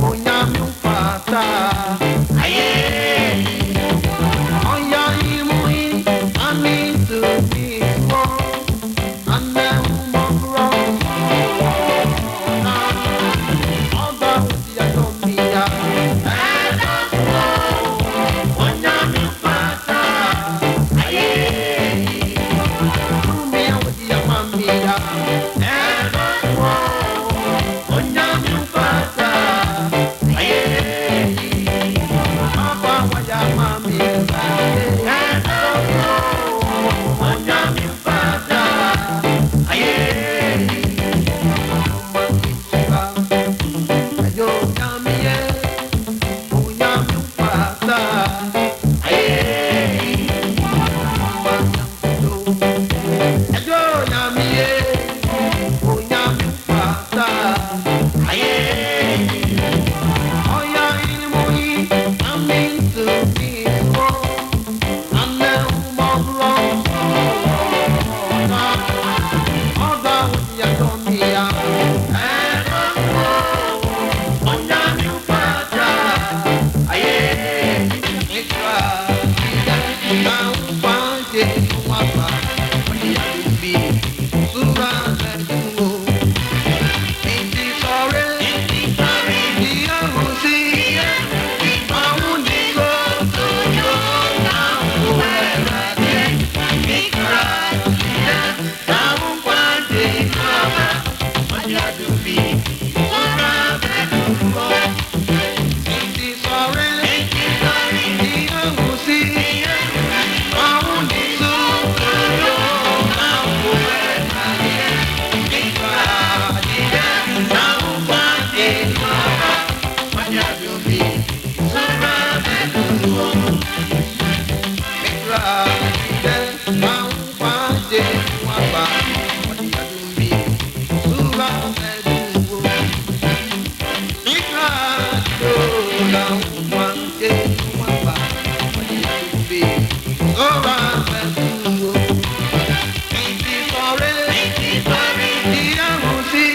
Onyame Fata Ayeyi. Oya imui ami to me wo. Ande umokro. Na oba udia tomia. Onyame Fata Ayeyi. Umia udia mamia. Onyame Fata Ayeyi. Papa waya mami. Onyame Fata Ayeyi. Ayo nyamiye. Onyame Fata Ayeyi. Ayo nyamiye. Onyame Fata Ayeyi. Oya imui amintu biwo. Ane umogro. Na oda udia tomia. Onyame Fata Ayeyi. Ikra na upanje wapa. Oya lubi sura letuo. Inti sore dia musi. Maundi go tuyo na uwera de. Ikra na upanje wapa. Oya lubi sura letuo. Inti sore dia musi. Maundi go tuyo na uwera de. Ikra na upanje wapa. Oya lubi sura letuo. Ikra na upanje wapa. Oya lubi sura letuo. Ikra na upanje wapa. Oya lubi sura letuo. Inti sore dia musi.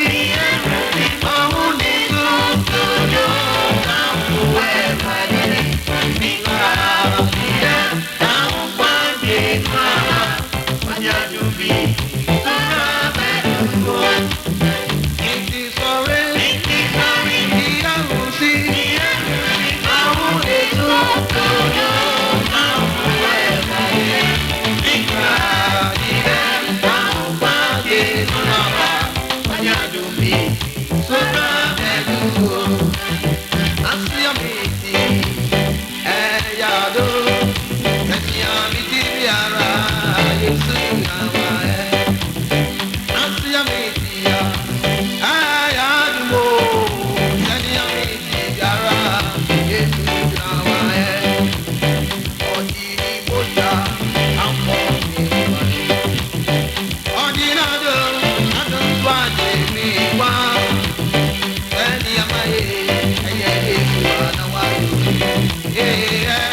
Maundi go tuyo na uwera de. Ikra na upanje wapa. Oya lubi sura letuo. Inti sore dia musi. Maundi go tuyo na uwera de. Ikra na upanje wapa. Oya lubi sura letuo. Asiamiti eyado. Asiamiti biara Yesu nawae. Asiamiti ya ayado. Asiamiti biara Yesu nawae. Ojiri moja ampo ni wani. Ojinado adon swaje mi wa. Eni amaye eye Yesu nawae. Yeah.